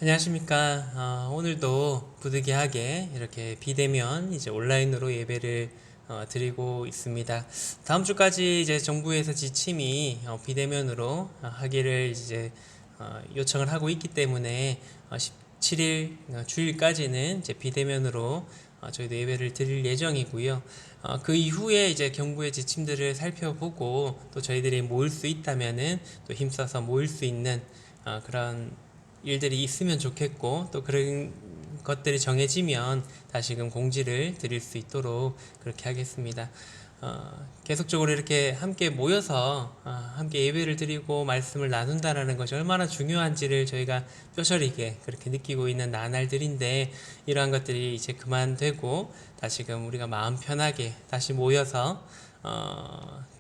안녕하십니까. 오늘도 부득이하게 이렇게 비대면 이제 온라인으로 예배를 드리고 있습니다. 다음 주까지 이제 정부에서 지침이 비대면으로 하기를 이제 요청을 하고 있기 때문에 17일 주일까지는 이제 비대면으로 저희도 예배를 드릴 예정이고요. 그 이후에 이제 정부의 지침들을 살펴보고 또 저희들이 모일 수 있다면은 또 힘써서 모일 수 있는 그런 일들이 있으면 좋겠고, 또 그런 것들이 정해지면 다시금 공지를 드릴 수 있도록 그렇게 하겠습니다. 계속적으로 이렇게 함께 모여서 함께 예배를 드리고 말씀을 나눈다라는 것이 얼마나 중요한지를 저희가 뼈저리게 그렇게 느끼고 있는 나날들인데, 이러한 것들이 이제 그만되고 다시금 우리가 마음 편하게 다시 모여서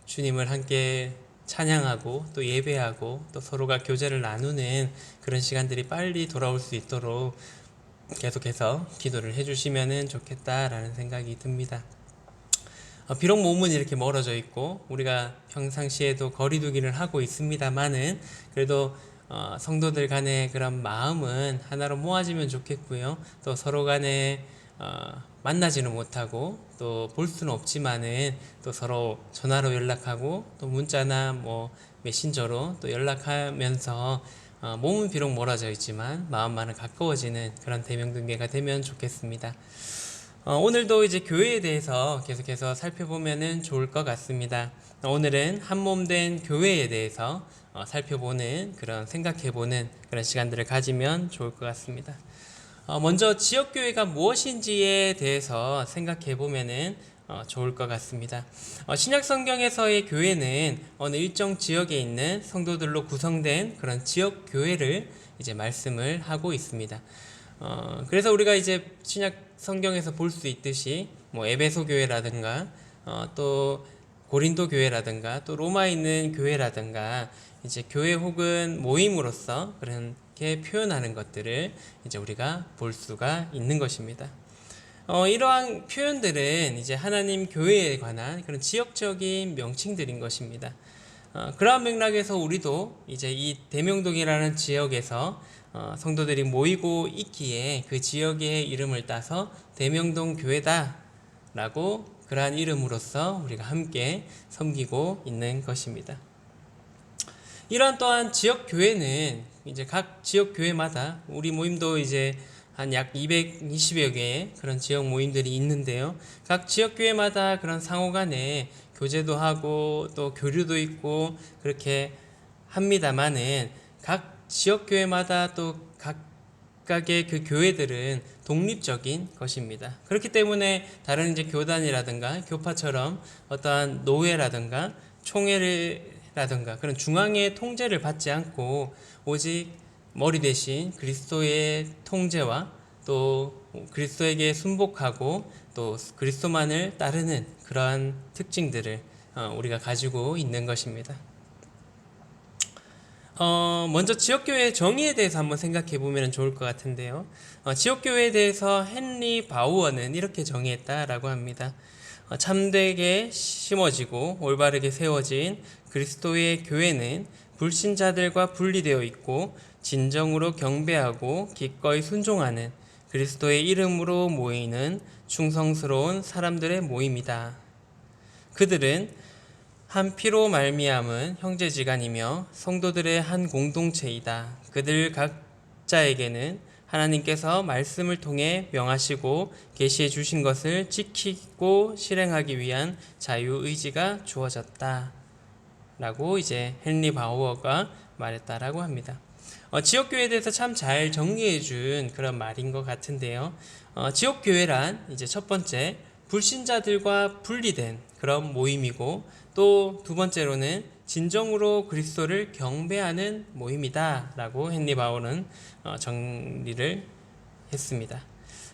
주님을 함께 찬양하고 또 예배하고 또 서로가 교제를 나누는 그런 시간들이 빨리 돌아올 수 있도록 계속해서 기도를 해주시면 좋겠다라는 생각이 듭니다. 비록 몸은 이렇게 멀어져 있고 우리가 평상시에도 거리두기를 하고 있습니다만은, 그래도 성도들 간의 그런 마음은 하나로 모아지면 좋겠고요. 또 서로 간에 만나지는 못하고 또 볼 수는 없지만은 또 서로 전화로 연락하고 또 문자나 뭐 메신저로 또 연락하면서 몸은 비록 멀어져 있지만 마음만은 가까워지는 그런 대명등개가 되면 좋겠습니다. 오늘도 이제 교회에 대해서 계속해서 살펴보면 좋을 것 같습니다. 오늘은 한몸된 교회에 대해서 살펴보는, 그런 생각해보는 그런 시간들을 가지면 좋을 것 같습니다. 먼저 지역교회가 무엇인지에 대해서 생각해보면 좋을 것 같습니다. 신약성경에서의 교회는 어느 일정 지역에 있는 성도들로 구성된 그런 지역교회를 이제 말씀을 하고 있습니다. 그래서 우리가 이제 신약 성경에서 볼 수 있듯이 뭐 에베소 교회라든가 또 고린도 교회라든가 또 로마에 있는 교회라든가 이제 교회 혹은 모임으로서 그렇게 표현하는 것들을 이제 우리가 볼 수가 있는 것입니다. 이러한 표현들은 이제 하나님 교회에 관한 그런 지역적인 명칭들인 것입니다. 그러한 맥락에서 우리도 이제 이 대명동이라는 지역에서 성도들이 모이고 있기에 그 지역의 이름을 따서 대명동 교회다 라고, 그러한 이름으로서 우리가 함께 섬기고 있는 것입니다. 이러한 또한 지역 교회는 이제 각 지역 교회마다, 우리 모임도 이제 한 약 220여 개의 그런 지역 모임들이 있는데요. 각 지역 교회마다 그런 상호 간에 교제도 하고 또 교류도 있고 그렇게 합니다만은, 각 지역 교회마다 또 각각의 그 교회들은 독립적인 것입니다. 그렇기 때문에 다른 이제 교단이라든가 교파처럼 어떠한 노회라든가 총회라든가 그런 중앙의 통제를 받지 않고 오직 머리 대신 그리스도의 통제와 또 그리스도에게 순복하고 또 그리스도만을 따르는 그러한 특징들을 우리가 가지고 있는 것입니다. 먼저 지역교회의 정의에 대해서 한번 생각해 보면 좋을 것 같은데요. 지역교회에 대해서 헨리 바우어는 이렇게 정의했다라고 합니다. 참되게 심어지고 올바르게 세워진 그리스도의 교회는 불신자들과 분리되어 있고 진정으로 경배하고 기꺼이 순종하는 그리스도의 이름으로 모이는 충성스러운 사람들의 모임이다. 그들은 한 피로 말미암은 형제지간이며 성도들의 한 공동체이다. 그들 각자에게는 하나님께서 말씀을 통해 명하시고 계시해 주신 것을 지키고 실행하기 위한 자유의지가 주어졌다 라고 이제 헨리 바우어가 말했다라고 합니다. 지역교회에 대해서 참 잘 정리해 준 그런 말인 것 같은데요. 지역교회란 이제 첫 번째 불신자들과 분리된 그런 모임이고, 또 두 번째로는 진정으로 그리스도를 경배하는 모임이다 라고 헨리 바우어는 정리를 했습니다.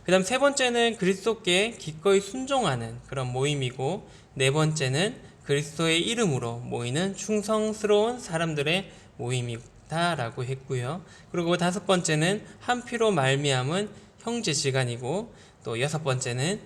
그 다음 세 번째는 그리스도께 기꺼이 순종하는 그런 모임이고, 네 번째는 그리스도의 이름으로 모이는 충성스러운 사람들의 모임이다 라고 했고요. 그리고 다섯 번째는 한 피로 말미암은 형제지간이고, 또 여섯 번째는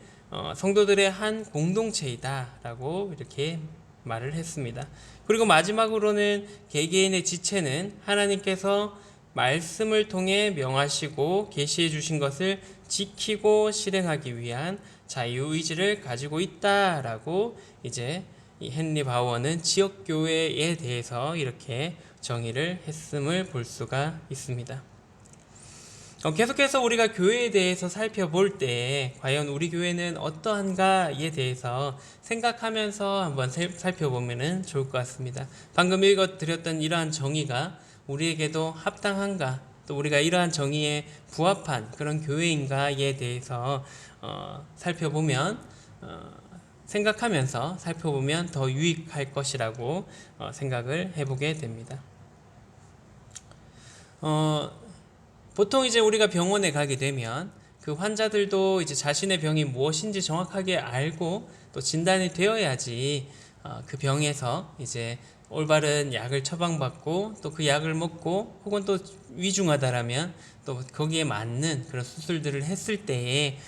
성도들의 한 공동체이다 라고 이렇게 말을 했습니다. 그리고 마지막으로는 개개인의 지체는 하나님께서 말씀을 통해 명하시고 계시해 주신 것을 지키고 실행하기 위한 자유의지를 가지고 있다라고 이제 이 헨리 바우어는 지역교회에 대해서 이렇게 정의를 했음을 볼 수가 있습니다. 계속해서 우리가 교회에 대해서 살펴볼 때 과연 우리 교회는 어떠한가에 대해서 생각하면서 한번 살펴보면 좋을 것 같습니다. 방금 읽어드렸던 이러한 정의가 우리에게도 합당한가, 또 우리가 이러한 정의에 부합한 그런 교회인가에 대해서 살펴보면 생각하면서 살펴보면 더 유익할 것이라고 생각을 해보게 됩니다. 보통 이제 우리가 병원에 가게 되면 그 환자들도 이제 자신의 병이 무엇인지 정확하게 알고 또 진단이 되어야지 그 병에서 이제 올바른 약을 처방받고 또 그 약을 먹고 혹은 또 위중하다라면 또 거기에 맞는 그런 수술들을 했을 때에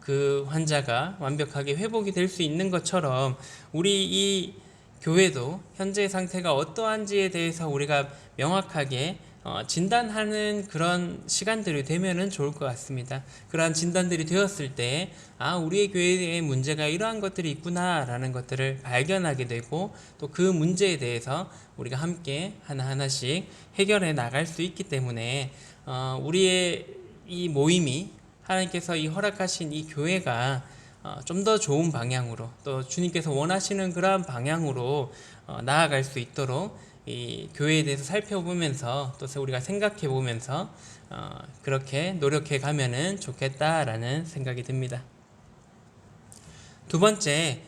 그 환자가 완벽하게 회복이 될 수 있는 것처럼 우리 이 교회도 현재 상태가 어떠한지에 대해서 우리가 명확하게 진단하는 그런 시간들이 되면은 좋을 것 같습니다. 그러한 진단들이 되었을 때, 우리의 교회에 문제가 이러한 것들이 있구나라는 것들을 발견하게 되고, 또 그 문제에 대해서 우리가 함께 하나하나씩 해결해 나갈 수 있기 때문에, 우리의 이 모임이 하나님께서 이 허락하신 이 교회가 좀 더 좋은 방향으로, 또 주님께서 원하시는 그러한 방향으로 나아갈 수 있도록 이 교회에 대해서 살펴보면서 또 우리가 생각해 보면서 그렇게 노력해 가면은 좋겠다라는 생각이 듭니다. 두 번째,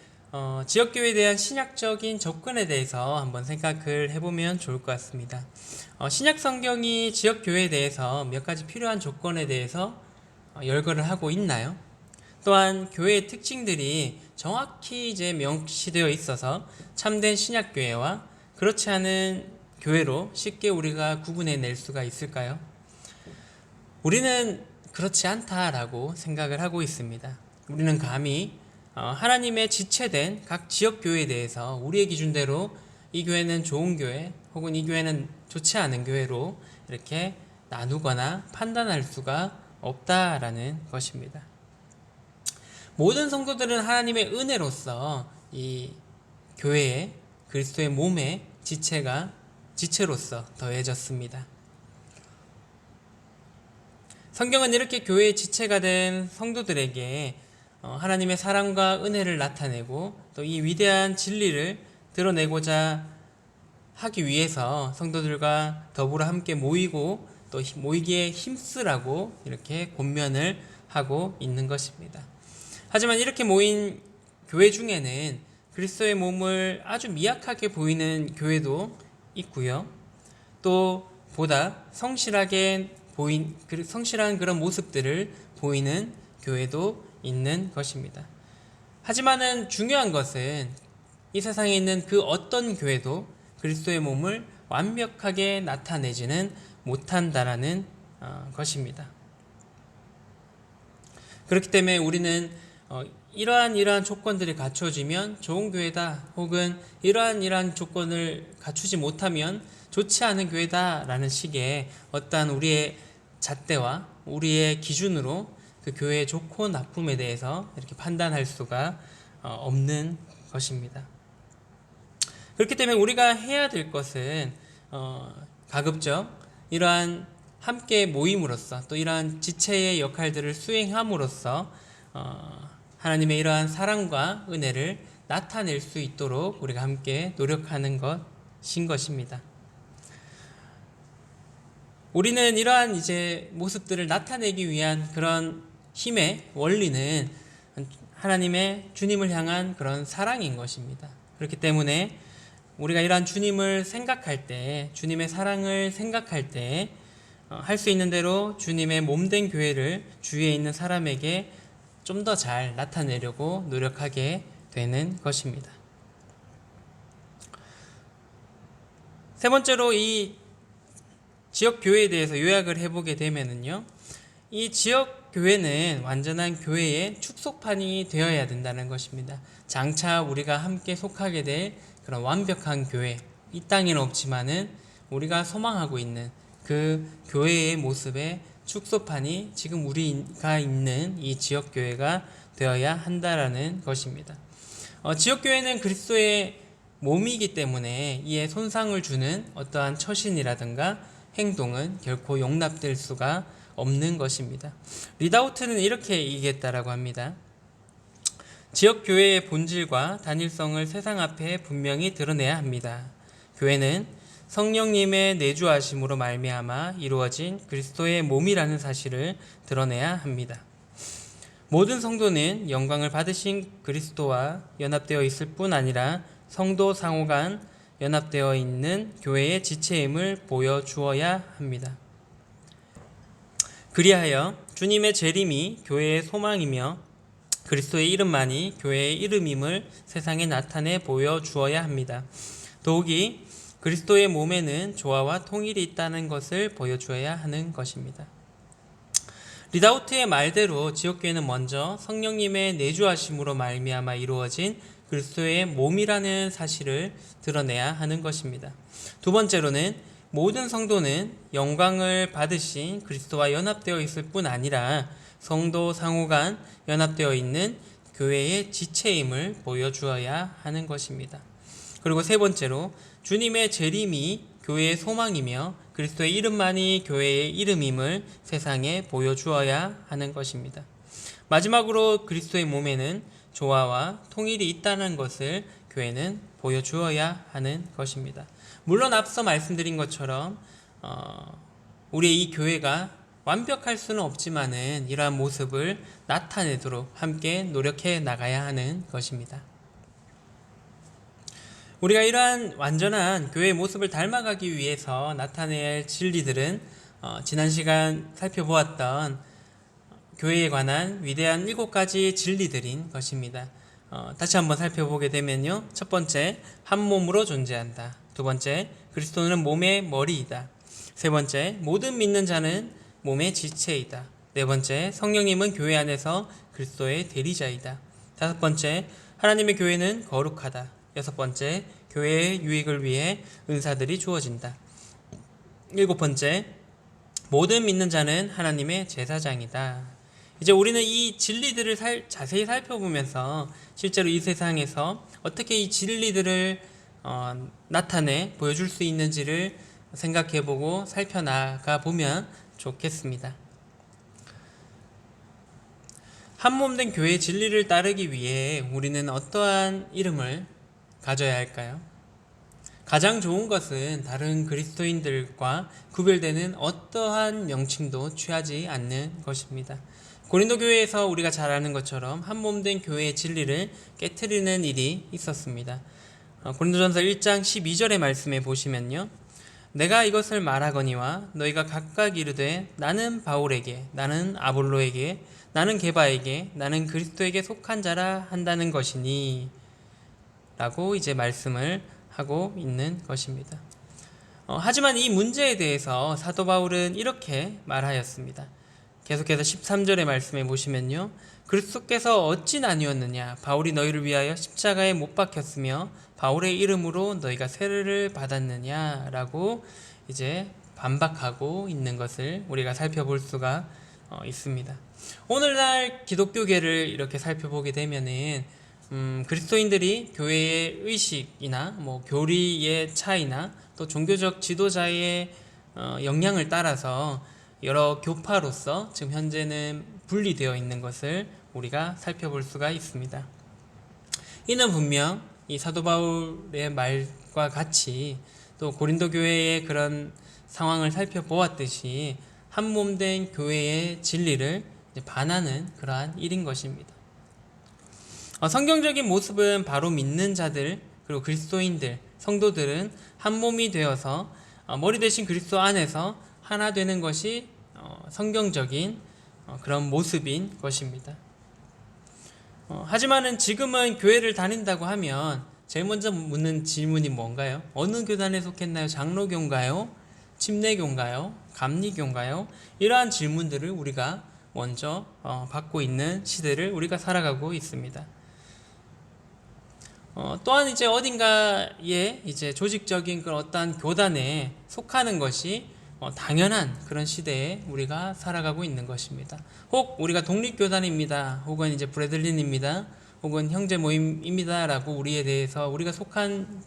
지역교회에 대한 신약적인 접근에 대해서 한번 생각을 해보면 좋을 것 같습니다. 신약 성경이 지역교회에 대해서 몇 가지 필요한 조건에 대해서 열거를 하고 있나요? 또한 교회의 특징들이 정확히 이제 명시되어 있어서 참된 신약교회와 그렇지 않은 교회로 쉽게 우리가 구분해 낼 수가 있을까요? 우리는 그렇지 않다라고 생각을 하고 있습니다. 우리는 감히 하나님의 지체된 각 지역 교회에 대해서 우리의 기준대로 이 교회는 좋은 교회 혹은 이 교회는 좋지 않은 교회로 이렇게 나누거나 판단할 수가 없다라는 것입니다. 모든 성도들은 하나님의 은혜로서 이 교회에 그리스도의 몸의 지체로서 더해졌습니다. 성경은 이렇게 교회의 지체가 된 성도들에게 하나님의 사랑과 은혜를 나타내고 또 이 위대한 진리를 드러내고자 하기 위해서 성도들과 더불어 함께 모이고 또 모이기에 힘쓰라고 이렇게 권면을 하고 있는 것입니다. 하지만 이렇게 모인 교회 중에는 그리스도의 몸을 아주 미약하게 보이는 교회도 있고요. 또 보다 성실한 그런 모습들을 보이는 교회도 있는 것입니다. 하지만은 중요한 것은 이 세상에 있는 그 어떤 교회도 그리스도의 몸을 완벽하게 나타내지는 못한다라는 것입니다. 그렇기 때문에 우리는 이러한 조건들이 갖춰지면 좋은 교회다, 혹은 이러한 조건을 갖추지 못하면 좋지 않은 교회다라는 식의 어떠한 우리의 잣대와 우리의 기준으로 그 교회의 좋고 나쁨에 대해서 이렇게 판단할 수가 없는 것입니다. 그렇기 때문에 우리가 해야 될 것은 가급적 이러한 함께 모임으로써 또 이러한 지체의 역할들을 수행함으로써 하나님의 이러한 사랑과 은혜를 나타낼 수 있도록 우리가 함께 노력하는 것인 것입니다. 우리는 이러한 이제 모습들을 나타내기 위한 그런 힘의 원리는 하나님의 주님을 향한 그런 사랑인 것입니다. 그렇기 때문에 우리가 이러한 주님을 생각할 때, 주님의 사랑을 생각할 때 할 수 있는 대로 주님의 몸된 교회를 주위에 있는 사람에게 좀 더 잘 나타내려고 노력하게 되는 것입니다. 세 번째로 이 지역 교회에 대해서 요약을 해보게 되면은요, 이 지역 교회는 완전한 교회의 축소판이 되어야 된다는 것입니다. 장차 우리가 함께 속하게 될 그런 완벽한 교회, 이 땅에는 없지만은 우리가 소망하고 있는 그 교회의 모습의 축소판이 지금 우리가 있는 이 지역교회가 되어야 한다라는 것입니다. 지역교회는 그리스도의 몸이기 때문에 이에 손상을 주는 어떠한 처신이라든가 행동은 결코 용납될 수가 없는 것입니다. 리다우트는 이렇게 얘기했다라고 합니다. 지역교회의 본질과 단일성을 세상 앞에 분명히 드러내야 합니다. 교회는 성령님의 내주하심으로 말미암아 이루어진 그리스도의 몸이라는 사실을 드러내야 합니다. 모든 성도는 영광을 받으신 그리스도와 연합되어 있을 뿐 아니라 성도 상호 간 연합되어 있는 교회의 지체임을 보여주어야 합니다. 그리하여 주님의 재림이 교회의 소망이며 그리스도의 이름만이 교회의 이름임을 세상에 나타내 보여주어야 합니다. 더욱이 그리스도의 몸에는 조화와 통일이 있다는 것을 보여주어야 하는 것입니다. 리다우트의 말대로 지역교회는 먼저 성령님의 내주하심으로 말미암아 이루어진 그리스도의 몸이라는 사실을 드러내야 하는 것입니다. 두 번째로는 모든 성도는 영광을 받으신 그리스도와 연합되어 있을 뿐 아니라 성도 상호 간 연합되어 있는 교회의 지체임을 보여주어야 하는 것입니다. 그리고 세 번째로 주님의 재림이 교회의 소망이며 그리스도의 이름만이 교회의 이름임을 세상에 보여주어야 하는 것입니다. 마지막으로 그리스도의 몸에는 조화와 통일이 있다는 것을 교회는 보여주어야 하는 것입니다. 물론 앞서 말씀드린 것처럼 우리의 이 교회가 완벽할 수는 없지만은 이러한 모습을 나타내도록 함께 노력해 나가야 하는 것입니다. 우리가 이러한 완전한 교회의 모습을 닮아가기 위해서 나타내야 할 진리들은 지난 시간 살펴보았던 교회에 관한 위대한 7가지 진리들인 것입니다. 다시 한번 살펴보게 되면요. 첫 번째, 한 몸으로 존재한다. 두 번째, 그리스도는 몸의 머리이다. 세 번째, 모든 믿는 자는 몸의 지체이다. 네 번째, 성령님은 교회 안에서 그리스도의 대리자이다. 다섯 번째, 하나님의 교회는 거룩하다. 여섯 번째, 교회의 유익을 위해 은사들이 주어진다. 일곱 번째, 모든 믿는 자는 하나님의 제사장이다. 이제 우리는 이 진리들을 자세히 살펴보면서 실제로 이 세상에서 어떻게 이 진리들을 나타내 보여줄 수 있는지를 생각해보고 살펴나가 보면 좋겠습니다. 한몸된 교회의 진리를 따르기 위해 우리는 어떠한 이름을 가져야 할까요? 가장 좋은 것은 다른 그리스도인들과 구별되는 어떠한 명칭도 취하지 않는 것입니다. 고린도 교회에서 우리가 잘 아는 것처럼 한몸된 교회의 진리를 깨트리는 일이 있었습니다. 고린도전서 1장 12절의 말씀에 보시면요. 내가 이것을 말하거니와 너희가 각각 이르되 나는 바울에게, 나는 아볼로에게, 나는 게바에게, 나는 그리스도에게 속한 자라 한다는 것이니 라고 이제 말씀을 하고 있는 것입니다. 하지만 이 문제에 대해서 사도 바울은 이렇게 말하였습니다. 계속해서 13절의 말씀에 보시면요. 그리스도께서 어찌 나뉘었느냐? 바울이 너희를 위하여 십자가에 못 박혔으며 바울의 이름으로 너희가 세례를 받았느냐? 라고 이제 반박하고 있는 것을 우리가 살펴볼 수가 있습니다. 오늘날 기독교계를 이렇게 살펴보게 되면은 그리스도인들이 교회의 의식이나 교리의 차이나 또 종교적 지도자의 영향을 따라서 여러 교파로서 지금 현재는 분리되어 있는 것을 우리가 살펴볼 수가 있습니다. 이는 분명 이 사도 바울의 말과 같이 또 고린도 교회의 그런 상황을 살펴보았듯이 한몸된 교회의 진리를 반하는 그러한 일인 것입니다. 성경적인 모습은 바로 믿는 자들 그리고 그리스도인들, 성도들은 한 몸이 되어서 머리 대신 그리스도 안에서 하나 되는 것이 성경적인 그런 모습인 것입니다. 하지만은 지금은 교회를 다닌다고 하면 제일 먼저 묻는 질문이 뭔가요? 어느 교단에 속했나요? 장로교인가요? 침례교인가요? 감리교인가요? 이러한 질문들을 우리가 먼저 받고 있는 시대를 우리가 살아가고 있습니다. 또한 이제 어딘가에 이제 조직적인 그런 어떠한 교단에 속하는 것이 당연한 그런 시대에 우리가 살아가고 있는 것입니다. 혹 우리가 독립교단입니다. 혹은 이제 브래들린입니다. 혹은 형제 모임입니다라고 우리에 대해서 우리가 속한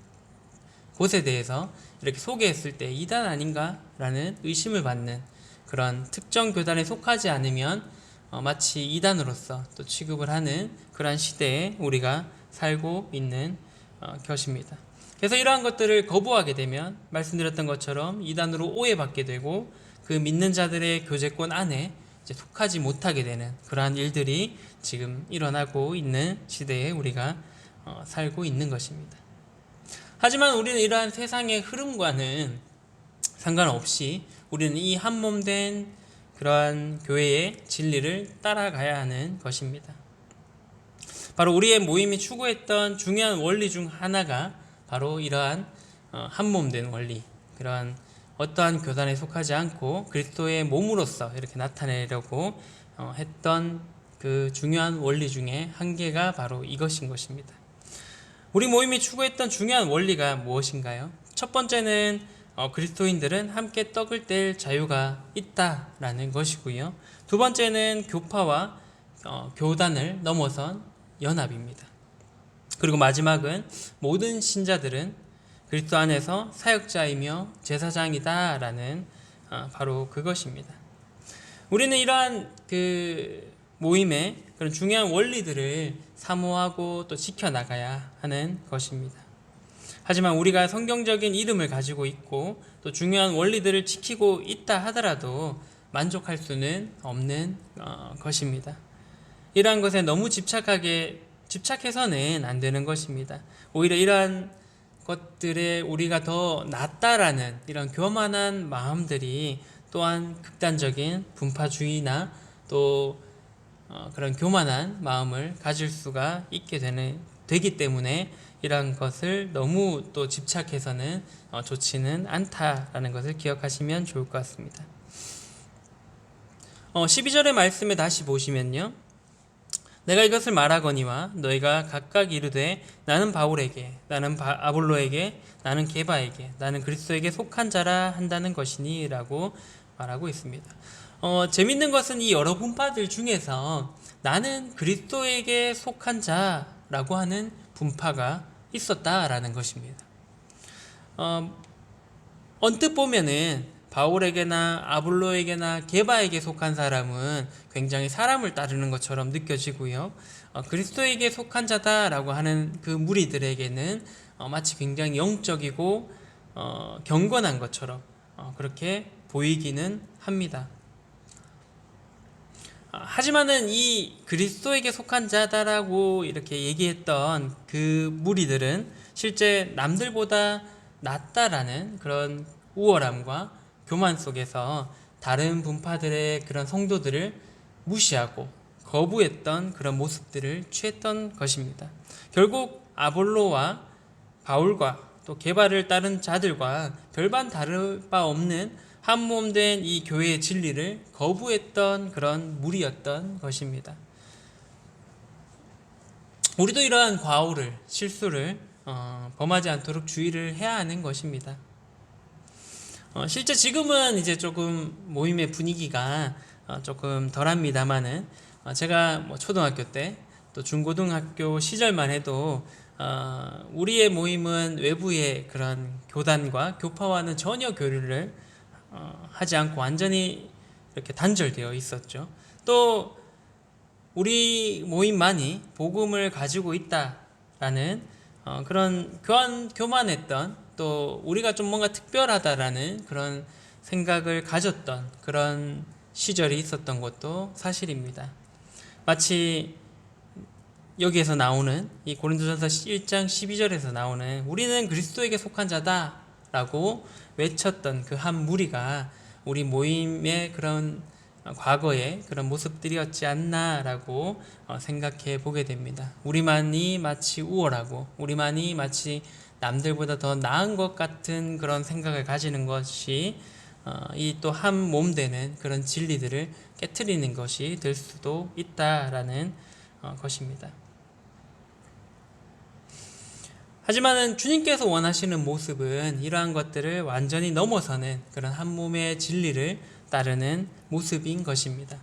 곳에 대해서 이렇게 소개했을 때 이단 아닌가라는 의심을 받는 그런 특정 교단에 속하지 않으면 마치 이단으로서 또 취급을 하는 그러한 시대에 우리가 살고 있는 것입니다. 그래서 이러한 것들을 거부하게 되면 말씀드렸던 것처럼 이단으로 오해받게 되고 그 믿는 자들의 교제권 안에 이제 속하지 못하게 되는 그러한 일들이 지금 일어나고 있는 시대에 우리가 살고 있는 것입니다. 하지만 우리는 이러한 세상의 흐름과는 상관없이 우리는 이 한몸된 그러한 교회의 진리를 따라가야 하는 것입니다. 바로 우리의 모임이 추구했던 중요한 원리 중 하나가 바로 이러한 한몸된 원리, 그러한 어떠한 교단에 속하지 않고 그리스도의 몸으로서 이렇게 나타내려고 했던 그 중요한 원리 중에 한 개가 바로 이것인 것입니다. 우리 모임이 추구했던 중요한 원리가 무엇인가요? 첫 번째는 그리스도인들은 함께 떡을 뗄 자유가 있다라는 것이고요. 두 번째는 교파와 교단을 넘어선 연합입니다. 그리고 마지막은 모든 신자들은 그리스도 안에서 사역자이며 제사장이다라는 바로 그것입니다. 우리는 이러한 그 모임의 그런 중요한 원리들을 사모하고 또 지켜나가야 하는 것입니다. 하지만 우리가 성경적인 이름을 가지고 있고 또 중요한 원리들을 지키고 있다 하더라도 만족할 수는 없는 것입니다. 이러한 것에 너무 집착해서는 안 되는 것입니다. 오히려 이러한 것들에 우리가 더 낫다라는 이런 교만한 마음들이 또한 극단적인 분파주의나 또 그런 교만한 마음을 가질 수가 되기 때문에 이러한 것을 너무 또 집착해서는 좋지는 않다라는 것을 기억하시면 좋을 것 같습니다. 12절의 말씀에 다시 보시면요. 내가 이것을 말하거니와 너희가 각각 이르되 나는 바울에게, 나는 아볼로에게, 나는 게바에게, 나는 그리스도에게 속한 자라 한다는 것이니 라고 말하고 있습니다. 재밌는 것은 이 여러 분파들 중에서 나는 그리스도에게 속한 자라고 하는 분파가 있었다라는 것입니다. 언뜻 보면은 바울에게나 아볼로에게나 게바에게 속한 사람은 굉장히 사람을 따르는 것처럼 느껴지고요. 그리스도에게 속한 자다라고 하는 그 무리들에게는 마치 굉장히 영적이고 경건한 것처럼 그렇게 보이기는 합니다. 하지만은 이 그리스도에게 속한 자다라고 이렇게 얘기했던 그 무리들은 실제 남들보다 낫다라는 그런 우월함과 교만 속에서 다른 분파들의 그런 성도들을 무시하고 거부했던 그런 모습들을 취했던 것입니다. 결국 아볼로와 바울과 또 게바를 따른 자들과 별반 다를 바 없는 한몸된 이 교회의 진리를 거부했던 그런 무리였던 것입니다. 우리도 이러한 과오를, 실수를 범하지 않도록 주의를 해야 하는 것입니다. 실제 지금은 이제 조금 모임의 분위기가 조금 덜합니다만은 제가 초등학교 때 또 중고등학교 시절만 해도 우리의 모임은 외부의 그런 교단과 교파와는 전혀 교류를 하지 않고 완전히 이렇게 단절되어 있었죠. 또 우리 모임만이 복음을 가지고 있다라는 그런 교만했던 또 우리가 좀 뭔가 특별하다라는 그런 생각을 가졌던 그런 시절이 있었던 것도 사실입니다. 마치 여기에서 나오는 이 고린도전서 1장 12절에서 나오는 우리는 그리스도에게 속한 자다라고 외쳤던 그 한 무리가 우리 모임의 그런 과거의 그런 모습들이었지 않나라고 생각해 보게 됩니다. 우리만이 마치 우월하고 우리만이 마치 남들보다 더 나은 것 같은 그런 생각을 가지는 것이 이 또 한 몸 되는 그런 진리들을 깨트리는 것이 될 수도 있다라는 것입니다. 하지만은 주님께서 원하시는 모습은 이러한 것들을 완전히 넘어서는 그런 한 몸의 진리를 따르는 모습인 것입니다.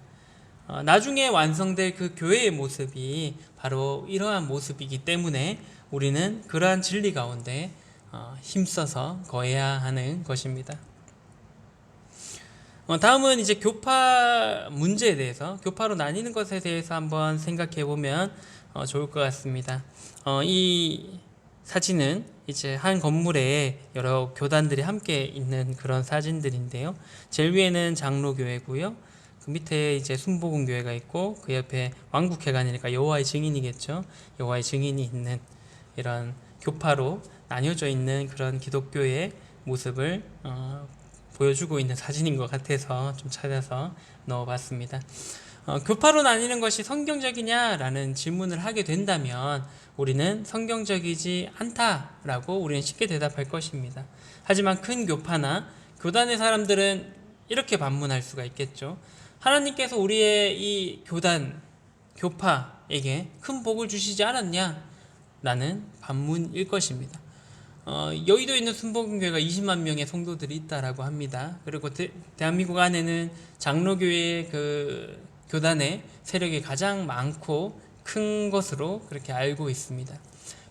나중에 완성될 그 교회의 모습이 바로 이러한 모습이기 때문에 우리는 그러한 진리 가운데 힘써서 거해야 하는 것입니다. 다음은 이제 교파 문제에 대해서, 교파로 나뉘는 것에 대해서 한번 생각해 보면 좋을 것 같습니다. 이 사진은 이제 한 건물에 여러 교단들이 함께 있는 그런 사진들인데요. 제일 위에는 장로교회고요. 그 밑에 이제 순복음교회가 있고 그 옆에 왕국회관이니까 여호와의 증인이겠죠. 여호와의 증인이 있는 이런 교파로 나뉘어져 있는 그런 기독교의 모습을 보여주고 있는 사진인 것 같아서 좀 찾아서 넣어봤습니다. 교파로 나뉘는 것이 성경적이냐라는 질문을 하게 된다면 우리는 성경적이지 않다라고 우리는 쉽게 대답할 것입니다. 하지만 큰 교파나 교단의 사람들은 이렇게 반문할 수가 있겠죠. 하나님께서 우리의 이 교단, 교파에게 큰 복을 주시지 않았냐? 라는 반문일 것입니다. 여의도에 있는 순복음교회가 20만 명의 성도들이 있다라고 합니다. 그리고 대한민국 안에는 장로교회 그 교단의 세력이 가장 많고 큰 것으로 그렇게 알고 있습니다.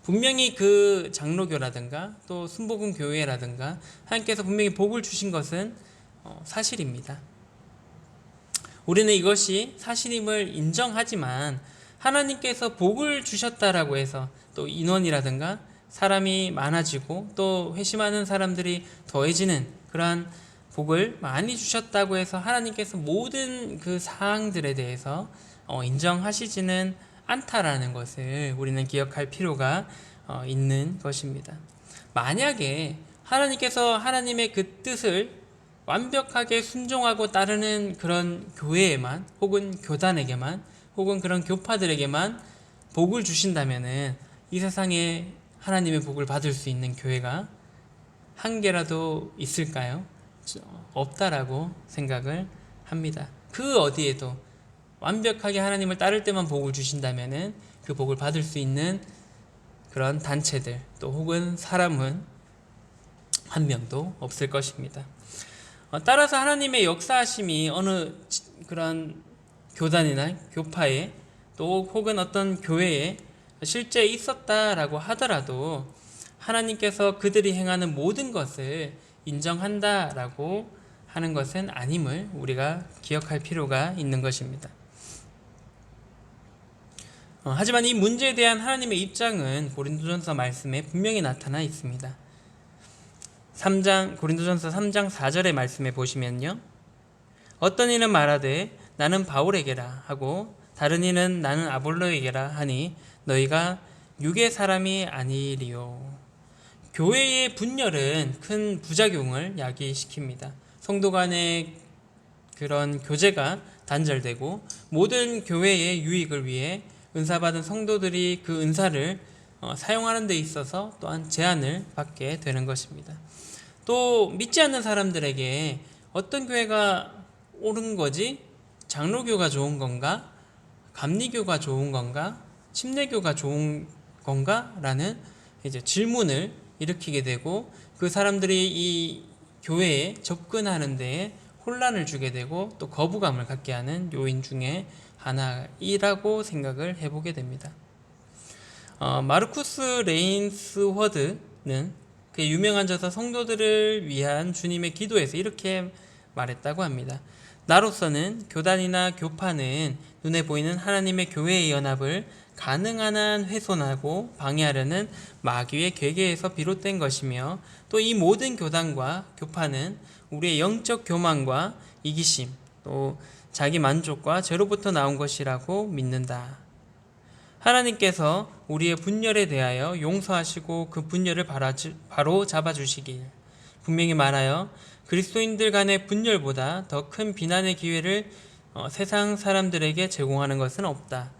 분명히 그 장로교라든가 또 순복음교회라든가 하나님께서 분명히 복을 주신 것은 사실입니다. 우리는 이것이 사실임을 인정하지만 하나님께서 복을 주셨다라고 해서 또 인원이라든가 사람이 많아지고 또 회심하는 사람들이 더해지는 그러한 복을 많이 주셨다고 해서 하나님께서 모든 그 사항들에 대해서 인정하시지는 않다라는 것을 우리는 기억할 필요가 있는 것입니다. 만약에 하나님께서 하나님의 그 뜻을 완벽하게 순종하고 따르는 그런 교회에만 혹은 교단에게만 혹은 그런 교파들에게만 복을 주신다면은 이 세상에 하나님의 복을 받을 수 있는 교회가 한 개라도 있을까요? 없다라고 생각을 합니다. 그 어디에도 완벽하게 하나님을 따를 때만 복을 주신다면은 그 복을 받을 수 있는 그런 단체들 또 혹은 사람은 한 명도 없을 것입니다. 따라서 하나님의 역사하심이 어느 그런 교단이나 교파에 또 혹은 어떤 교회에 실제 있었다라고 하더라도 하나님께서 그들이 행하는 모든 것을 인정한다라고 하는 것은 아님을 우리가 기억할 필요가 있는 것입니다. 하지만 이 문제에 대한 하나님의 입장은 고린도전서 말씀에 분명히 나타나 있습니다. 고린도전서 3장 4절의 말씀에 보시면요. 어떤 이는 말하되 나는 바울에게라 하고 다른 이는 나는 아볼로에게라 하니 너희가 육의 사람이 아니리요. 교회의 분열은 큰 부작용을 야기시킵니다. 성도 간의 그런 교제가 단절되고 모든 교회의 유익을 위해 은사받은 성도들이 그 은사를 사용하는 데 있어서 또한 제한을 받게 되는 것입니다. 또 믿지 않는 사람들에게 어떤 교회가 옳은 거지? 장로교가 좋은 건가? 감리교가 좋은 건가? 침례교가 좋은 건가? 라는 이제 질문을 일으키게 되고 그 사람들이 이 교회에 접근하는 데에 혼란을 주게 되고 또 거부감을 갖게 하는 요인 중에 하나이라고 생각을 해보게 됩니다. 마르쿠스 레인스워드는 그 유명한 저서 성도들을 위한 주님의 기도에서 이렇게 말했다고 합니다. 나로서는 교단이나 교파는 눈에 보이는 하나님의 교회의 연합을 가능한 한 훼손하고 방해하려는 마귀의 계계에서 비롯된 것이며 또 이 모든 교단과 교파는 우리의 영적 교만과 이기심 또 자기 만족과 죄로부터 나온 것이라고 믿는다. 하나님께서 우리의 분열에 대하여 용서하시고 그 분열을 바로 잡아주시길 분명히 말하여 그리스도인들 간의 분열보다 더 큰 비난의 기회를 세상 사람들에게 제공하는 것은 없다.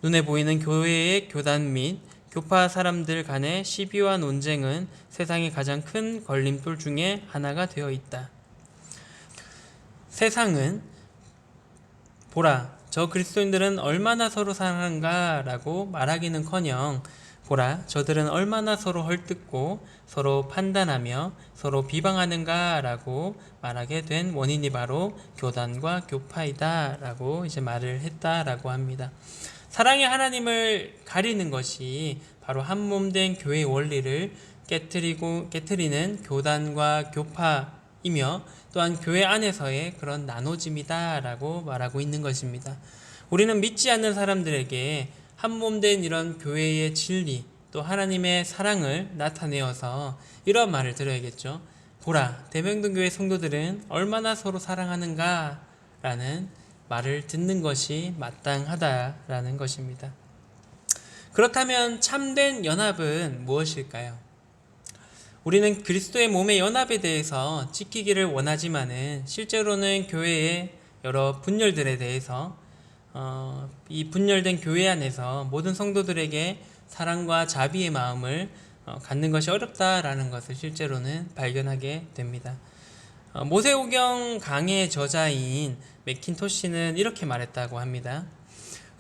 눈에 보이는 교회의 교단 및 교파 사람들 간의 시비와 논쟁은 세상의 가장 큰 걸림돌 중에 하나가 되어 있다. 세상은 보라, 저 그리스도인들은 얼마나 서로 사랑한가 라고 말하기는커녕 보라, 저들은 얼마나 서로 헐뜯고 서로 판단하며 서로 비방하는가 라고 말하게 된 원인이 바로 교단과 교파이다 라고 이제 말을 했다라고 합니다. 사랑의 하나님을 가리는 것이 바로 한 몸 된 교회의 원리를 깨트리는 교단과 교파이며 또한 교회 안에서의 그런 나눠짐이다 라고 말하고 있는 것입니다. 우리는 믿지 않는 사람들에게 한 몸 된 이런 교회의 진리 또 하나님의 사랑을 나타내어서 이런 말을 들어야겠죠. 보라, 대명동교회 성도들은 얼마나 서로 사랑하는가 라는 말을 듣는 것이 마땅하다라는 것입니다. 그렇다면 참된 연합은 무엇일까요? 우리는 그리스도의 몸의 연합에 대해서 지키기를 원하지만은 실제로는 교회의 여러 분열들에 대해서 이 분열된 교회 안에서 모든 성도들에게 사랑과 자비의 마음을 갖는 것이 어렵다라는 것을 실제로는 발견하게 됩니다. 모세오경 강의 저자인 맥킨토시는 이렇게 말했다고 합니다.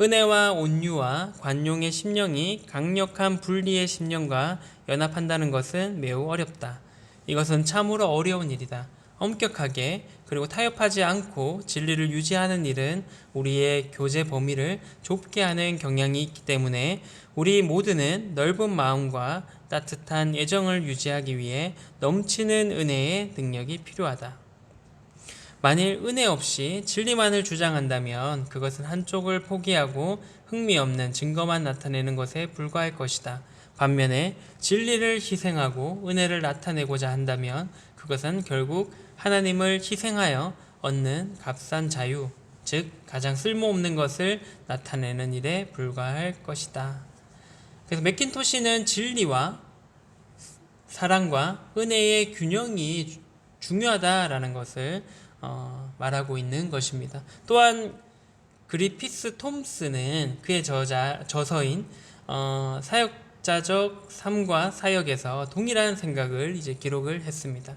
은혜와 온유와 관용의 심령이 강력한 분리의 심령과 연합한다는 것은 매우 어렵다. 이것은 참으로 어려운 일이다. 엄격하게 그리고 타협하지 않고 진리를 유지하는 일은 우리의 교제 범위를 좁게 하는 경향이 있기 때문에 우리 모두는 넓은 마음과 따뜻한 애정을 유지하기 위해 넘치는 은혜의 능력이 필요하다. 만일 은혜 없이 진리만을 주장한다면 그것은 한쪽을 포기하고 흥미없는 증거만 나타내는 것에 불과할 것이다. 반면에 진리를 희생하고 은혜를 나타내고자 한다면 그것은 결국 하나님을 희생하여 얻는 값싼 자유, 즉 가장 쓸모없는 것을 나타내는 일에 불과할 것이다. 그래서 맥킨토시는 진리와 사랑과 은혜의 균형이 중요하다라는 것을 말하고 있는 것입니다. 또한 그리피스 톰스는 그의 저서인 사역자적 삶과 사역에서 동일한 생각을 이제 기록을 했습니다.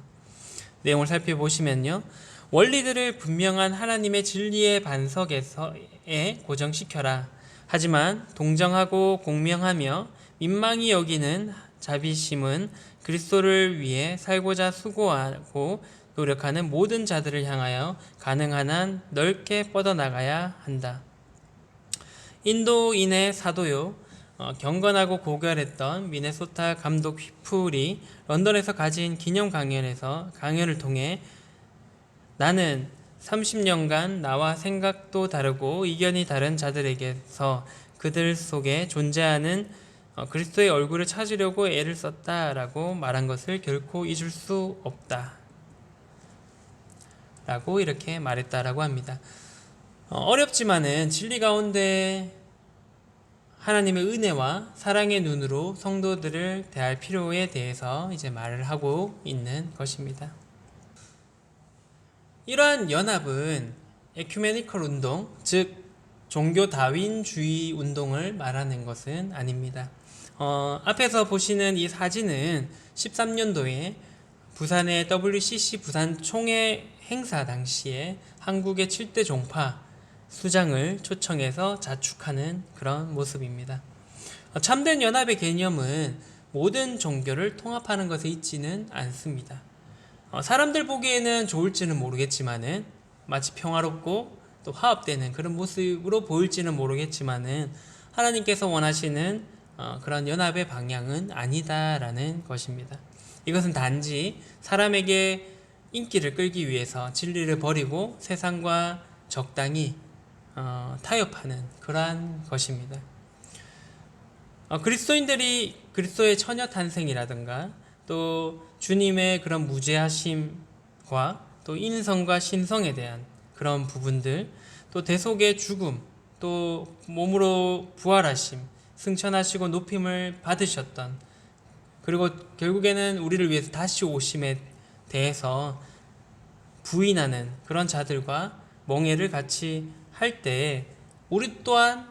내용을 살펴보시면요, 원리들을 분명한 하나님의 진리의 반석에 고정시켜라. 하지만 동정하고 공명하며 민망히 여기는 자비심은 그리스도를 위해 살고자 수고하고 노력하는 모든 자들을 향하여 가능한 한 넓게 뻗어나가야 한다. 인도인의 사도요, 경건하고 고결했던 미네소타 감독 휘플이 런던에서 가진 기념 강연을 통해 나는 30년간 나와 생각도 다르고 의견이 다른 자들에게서 그들 속에 존재하는 그리스도의 얼굴을 찾으려고 애를 썼다라고 말한 것을 결코 잊을 수 없다 라고 이렇게 말했다라고 합니다. 어렵지만은 진리 가운데 하나님의 은혜와 사랑의 눈으로 성도들을 대할 필요에 대해서 이제 말을 하고 있는 것입니다. 이러한 연합은 에큐메니컬 운동, 즉 종교 다윈주의 운동을 말하는 것은 아닙니다. 앞에서 보시는 이 사진은 13년도에 부산의 WCC 부산 총회 행사 당시에 한국의 7대 종파 수장을 초청해서 자축하는 그런 모습입니다. 참된 연합의 개념은 모든 종교를 통합하는 것에 있지는 않습니다. 사람들 보기에는 좋을지는 모르겠지만은 마치 평화롭고 또 화합되는 그런 모습으로 보일지는 모르겠지만은 하나님께서 원하시는 그런 연합의 방향은 아니다라는 것입니다. 이것은 단지 사람에게 인기를 끌기 위해서 진리를 버리고 세상과 적당히 타협하는 그러한 것입니다. 그리스도인들이 그리스도의 처녀 탄생이라든가 또 주님의 그런 무죄하심과 또 인성과 신성에 대한 그런 부분들, 또 대속의 죽음, 또 몸으로 부활하심, 승천하시고 높임을 받으셨던, 그리고 결국에는 우리를 위해서 다시 오심에 대해서 부인하는 그런 자들과 멍해를 같이 할 때 우리 또한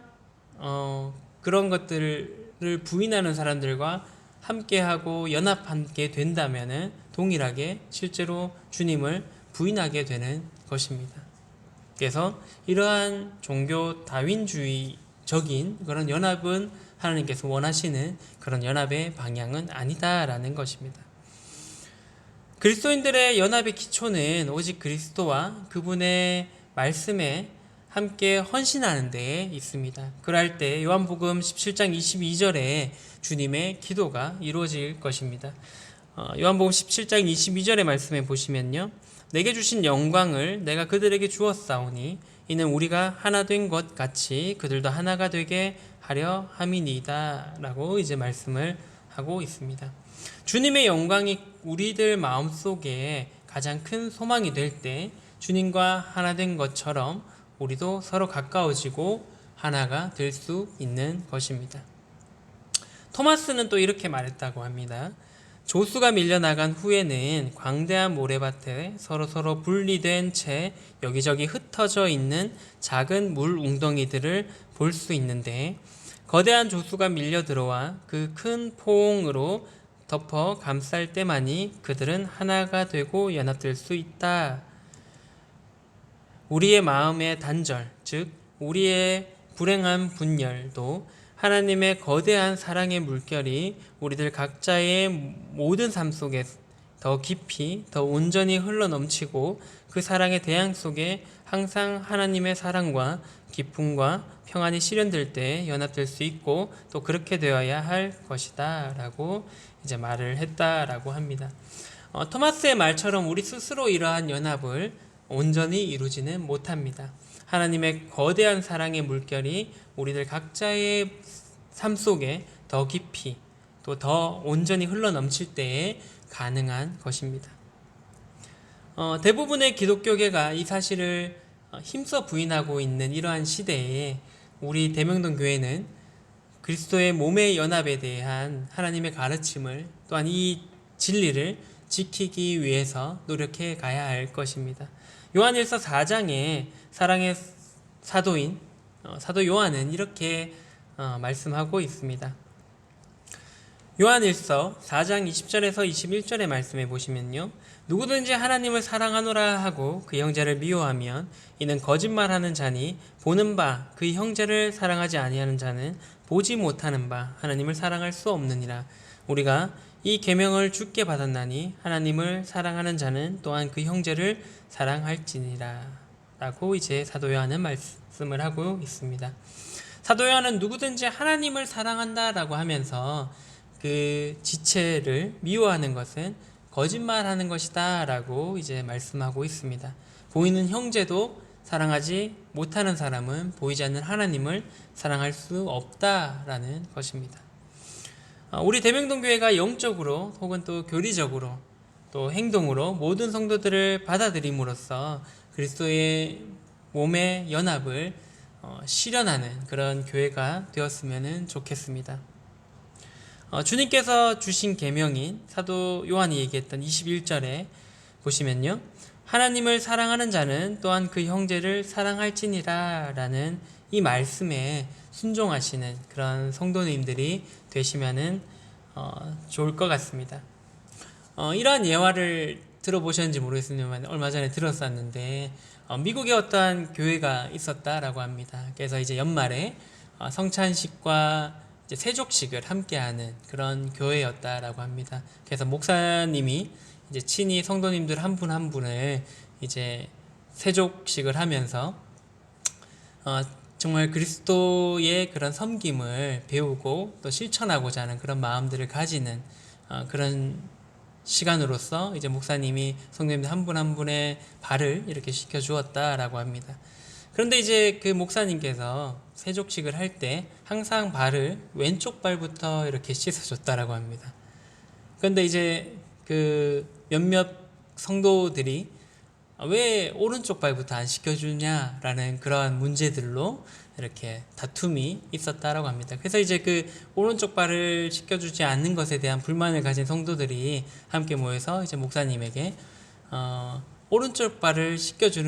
그런 것들을 부인하는 사람들과 함께하고 연합하게 된다면은 동일하게 실제로 주님을 부인하게 되는 것입니다. 그래서 이러한 종교 다윈주의적인 그런 연합은 하나님께서 원하시는 그런 연합의 방향은 아니다라는 것입니다. 그리스도인들의 연합의 기초는 오직 그리스도와 그분의 말씀에 함께 헌신하는 데에 있습니다. 그럴 때 요한복음 17장 22절에 주님의 기도가 이루어질 것입니다. 요한복음 17장 22절의 말씀에 보시면요, 내게 주신 영광을 내가 그들에게 주었사오니 이는 우리가 하나 된 것 같이 그들도 하나가 되게 하려 함이니이다 라고 이제 말씀을 하고 있습니다. 주님의 영광이 우리들 마음속에 가장 큰 소망이 될 때 주님과 하나 된 것처럼 우리도 서로 가까워지고 하나가 될 수 있는 것입니다. 토마스는 또 이렇게 말했다고 합니다. 조수가 밀려나간 후에는 광대한 모래밭에 서로 분리된 채 여기저기 흩어져 있는 작은 물 웅덩이들을 볼 수 있는데 거대한 조수가 밀려 들어와 그 큰 포옹으로 덮어 감쌀 때만이 그들은 하나가 되고 연합될 수 있다. 우리의 마음의 단절, 즉 우리의 불행한 분열도 하나님의 거대한 사랑의 물결이 우리들 각자의 모든 삶 속에 더 깊이, 더 온전히 흘러넘치고 그 사랑의 대양 속에 항상 하나님의 사랑과 기쁨과 평안이 실현될 때 연합될 수 있고 또 그렇게 되어야 할 것이다 라고 이제 말을 했다라고 합니다. 토마스의 말처럼 우리 스스로 이러한 연합을 온전히 이루지는 못합니다. 하나님의 거대한 사랑의 물결이 우리들 각자의 삶 속에 더 깊이 또 더 온전히 흘러넘칠 때에 가능한 것입니다. 대부분의 기독교계가 이 사실을 힘써 부인하고 있는 이러한 시대에 우리 대명동 교회는 그리스도의 몸의 연합에 대한 하나님의 가르침을 또한 이 진리를 지키기 위해서 노력해 가야 할 것입니다. 요한일서 4장에 사랑의 사도인 사도 요한은 이렇게 말씀하고 있습니다. 요한일서 4장 20절에서 21절의 말씀에 보시면요, 누구든지 하나님을 사랑하노라 하고 그 형제를 미워하면 이는 거짓말하는 자니 보는 바 그 형제를 사랑하지 아니하는 자는 보지 못하는 바 하나님을 사랑할 수 없느니라. 우리가 이 계명을 주께 받았나니 하나님을 사랑하는 자는 또한 그 형제를 사랑할지니라 라고 이제 사도 요한은 말씀을 하고 있습니다. 사도 요한은 누구든지 하나님을 사랑한다라고 하면서 그 지체를 미워하는 것은 거짓말하는 것이다 라고 이제 말씀하고 있습니다. 보이는 형제도 사랑하지 못하는 사람은 보이지 않는 하나님을 사랑할 수 없다라는 것입니다. 우리 대명동교회가 영적으로 혹은 또 교리적으로 또 행동으로 모든 성도들을 받아들임으로써 그리스도의 몸의 연합을 실현하는 그런 교회가 되었으면 좋겠습니다. 주님께서 주신 계명인 사도 요한이 얘기했던 21절에 보시면요, 하나님을 사랑하는 자는 또한 그 형제를 사랑할지니라 라는 이 말씀에 순종하시는 그런 성도님들이 되시면은 좋을 것 같습니다. 이러한 예화를 들어보셨는지 모르겠습니다만 얼마 전에 들었었는데 미국에 어떠한 교회가 있었다라고 합니다. 그래서 이제 연말에 성찬식과 이제 세족식을 함께하는 그런 교회였다라고 합니다. 그래서 목사님이 이제 친히 성도님들 한 분 한 분을 이제 세족식을 하면서 정말 그리스도의 그런 섬김을 배우고 또 실천하고자 하는 그런 마음들을 가지는 그런 시간으로서 이제 목사님이 성도님들 한 분 한 분의 발을 이렇게 씻겨 주었다라고 합니다. 그런데 이제 그 목사님께서 세족식을 할 때 항상 발을 왼쪽 발부터 이렇게 씻어줬다라고 합니다. 그런데 이제 그 몇몇 성도들이 왜 오른쪽 발부터 안 씻겨주냐라는 그러한 문제들로 이렇게 다툼이 있었다라고 합니다. 그래서 이제 그 오른쪽 발을 씻겨주지 않는 것에 대한 불만을 가진 성도들이 함께 모여서 이제 목사님에게 오른쪽 발을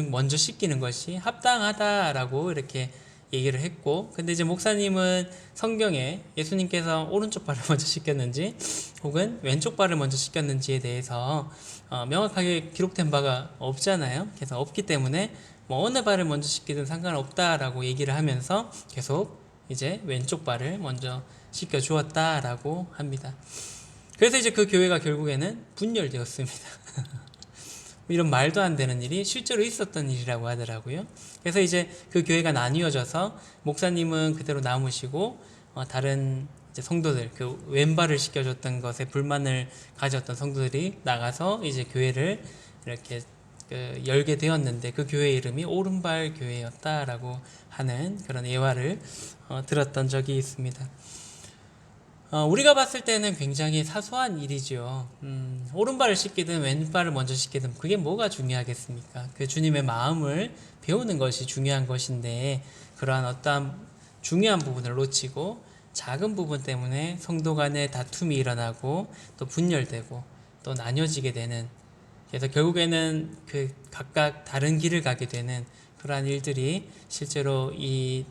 먼저 씻기는 것이 합당하다라고 이렇게 얘기를 했고, 근데 이제 목사님은 성경에 예수님께서 오른쪽 발을 먼저 씻겼는지 혹은 왼쪽 발을 먼저 씻겼는지에 대해서 명확하게 기록된 바가 없잖아요. 그래서 없기 때문에 뭐 어느 발을 먼저 씻기든 상관없다라고 얘기를 하면서 계속 이제 왼쪽 발을 먼저 시켜 주었다라고 합니다. 그래서 이제 그 교회가 결국에는 분열되었습니다. 이런 말도 안 되는 일이 실제로 있었던 일이라고 하더라고요. 그래서 이제 그 교회가 나뉘어져서 목사님은 그대로 남으시고 다른 이제 성도들, 그 왼발을 시켜줬던 것에 불만을 가졌던 성도들이 나가서 이제 교회를 이렇게 열게 되었는데, 그 교회 이름이 오른발 교회였다라고 하는 그런 예화를 들었던 적이 있습니다. 우리가 봤을 때는 굉장히 사소한 일이죠. 오른발을 씻기든 왼발을 먼저 씻기든 그게 뭐가 중요하겠습니까? 그 주님의 마음을 배우는 것이 중요한 것인데, 그러한 어떠한 중요한 부분을 놓치고 작은 부분 때문에 성도 간의 다툼이 일어나고 또 분열되고 또 나뉘어지게 되는, 그래서 결국에는 그 각각 다른 길을 가게 되는 그러한 일들이 실제로 이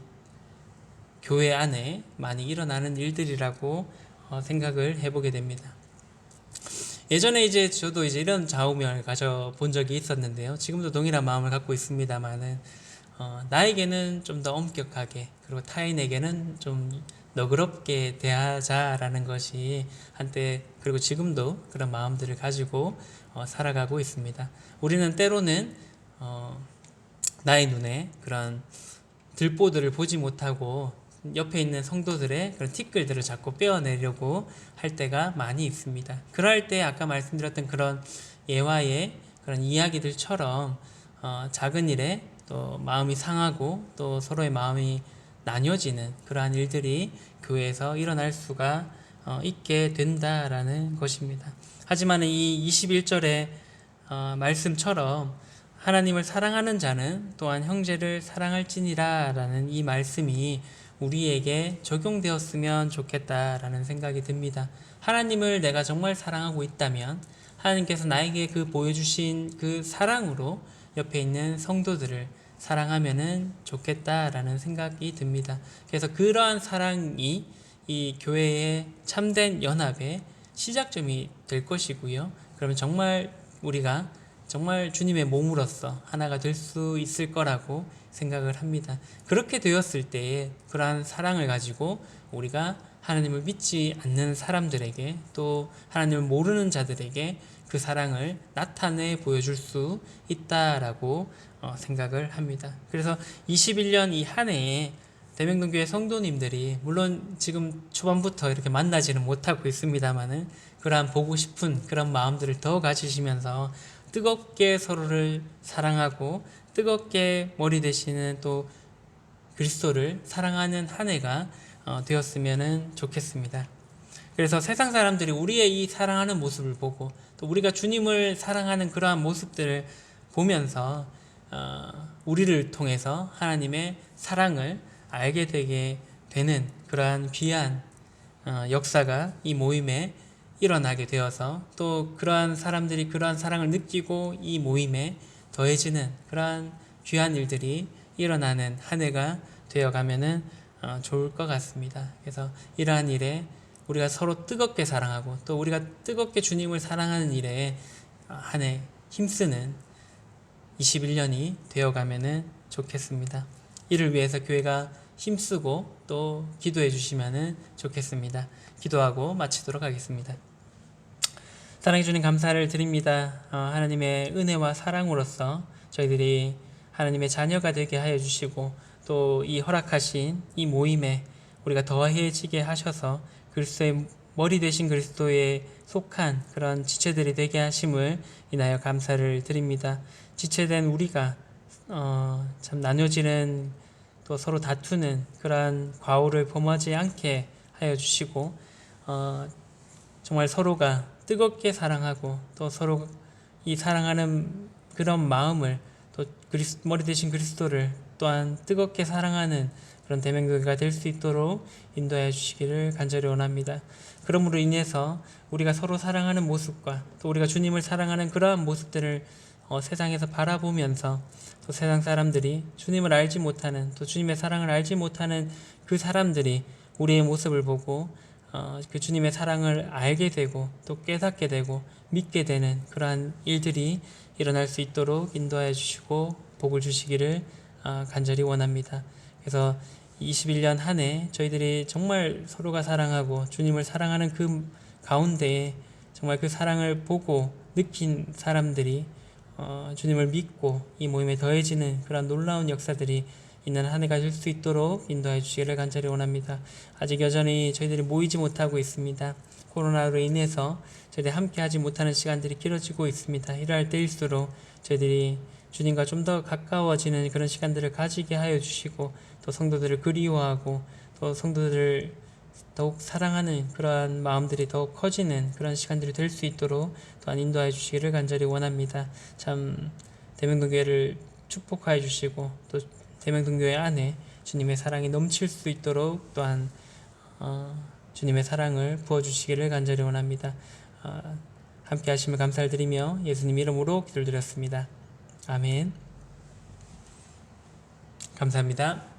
교회 안에 많이 일어나는 일들이라고 생각을 해보게 됩니다. 예전에 이제 저도 이제 이런 좌우명을 가져본 적이 있었는데요. 지금도 동일한 마음을 갖고 있습니다만은 나에게는 좀 더 엄격하게, 그리고 타인에게는 좀 너그럽게 대하자라는 것이 한때, 그리고 지금도 그런 마음들을 가지고 살아가고 있습니다. 우리는 때로는 나의 눈에 그런 들보들을 보지 못하고 옆에 있는 성도들의 그런 티끌들을 자꾸 빼어내려고 할 때가 많이 있습니다. 그럴 때 아까 말씀드렸던 그런 예화의 그런 이야기들처럼 작은 일에 또 마음이 상하고 또 서로의 마음이 나뉘어지는 그러한 일들이 교회에서 일어날 수가 있게 된다라는 것입니다. 하지만 이 21절의 말씀처럼 하나님을 사랑하는 자는 또한 형제를 사랑할지니라 라는 이 말씀이 우리에게 적용되었으면 좋겠다라는 생각이 듭니다. 하나님을 내가 정말 사랑하고 있다면 하나님께서 나에게 그 보여주신 그 사랑으로 옆에 있는 성도들을 사랑하면은 좋겠다라는 생각이 듭니다. 그래서 그러한 사랑이 이 교회의 참된 연합의 시작점이 될 것이고요. 그러면 정말 우리가 정말 주님의 몸으로서 하나가 될 수 있을 거라고 생각을 합니다. 그렇게 되었을 때에 그러한 사랑을 가지고 우리가 하나님을 믿지 않는 사람들에게, 또 하나님을 모르는 자들에게 그 사랑을 나타내 보여줄 수 있다라고 생각을 합니다. 그래서 21년 이 한 해에 대명동교회 성도님들이 물론 지금 초반부터 이렇게 만나지는 못하고 있습니다만은 그러한 보고 싶은 그런 마음들을 더 가지시면서 뜨겁게 서로를 사랑하고 뜨겁게 머리 대시는 또 그리스도를 사랑하는 한 해가 되었으면 좋겠습니다. 그래서 세상 사람들이 우리의 이 사랑하는 모습을 보고 또 우리가 주님을 사랑하는 그러한 모습들을 보면서 우리를 통해서 하나님의 사랑을 알게 되게 되는 그러한 귀한 역사가 이 모임에 일어나게 되어서, 또 그러한 사람들이 그러한 사랑을 느끼고 이 모임에 더해지는 그러한 귀한 일들이 일어나는 한 해가 되어가면은 좋을 것 같습니다. 그래서 이러한 일에 우리가 서로 뜨겁게 사랑하고 또 우리가 뜨겁게 주님을 사랑하는 일에 한 해 힘쓰는 21년이 되어가면은 좋겠습니다. 이를 위해서 교회가 힘쓰고 또 기도해 주시면은 좋겠습니다. 기도하고 마치도록 하겠습니다. 사랑해 주님 감사를 드립니다. 하나님의 은혜와 사랑으로서 저희들이 하나님의 자녀가 되게 하여 주시고 또 이 허락하신 이 모임에 우리가 더해지게 하셔서 그리스도의 머리 되신 그리스도에 속한 그런 지체들이 되게 하심을 인하여 감사를 드립니다. 지체된 우리가 참 나눠지는 또 서로 다투는 그러한 과오를 범하지 않게 하여 주시고 정말 서로가 뜨겁게 사랑하고 또 서로 이 사랑하는 그런 마음을 또 머리 대신 그리스도를 또한 뜨겁게 사랑하는 그런 대명교회가 될 수 있도록 인도해 주시기를 간절히 원합니다. 그러므로 인해서 우리가 서로 사랑하는 모습과 또 우리가 주님을 사랑하는 그러한 모습들을 세상에서 바라보면서 또 세상 사람들이 주님을 알지 못하는, 또 주님의 사랑을 알지 못하는 그 사람들이 우리의 모습을 보고 그 주님의 사랑을 알게 되고 또 깨닫게 되고 믿게 되는 그러한 일들이 일어날 수 있도록 인도하여 주시고 복을 주시기를 간절히 원합니다. 그래서 21년 한 해 저희들이 정말 서로가 사랑하고 주님을 사랑하는 그 가운데 정말 그 사랑을 보고 느낀 사람들이 주님을 믿고 이 모임에 더해지는 그런 놀라운 역사들이 있는 한 해가 될 수 있도록 인도해 주시기를 간절히 원합니다. 아직 여전히 저희들이 모이지 못하고 있습니다. 코로나로 인해서 저희들이 함께 하지 못하는 시간들이 길어지고 있습니다. 이러할 때일수록 저희들이 주님과 좀 더 가까워지는 그런 시간들을 가지게 하여 주시고 또 성도들을 그리워하고 또 성도들을 더욱 사랑하는 그러한 마음들이 더욱 커지는 그런 시간들이 될 수 있도록 또한 인도하여 주시기를 간절히 원합니다. 참 대명동교회를 축복하여 주시고 또 대명동교회 안에 주님의 사랑이 넘칠 수 있도록 또한 주님의 사랑을 부어주시기를 간절히 원합니다. 함께 하심을 감사를 드리며 예수님 이름으로 기도를 드렸습니다. 아멘. 감사합니다.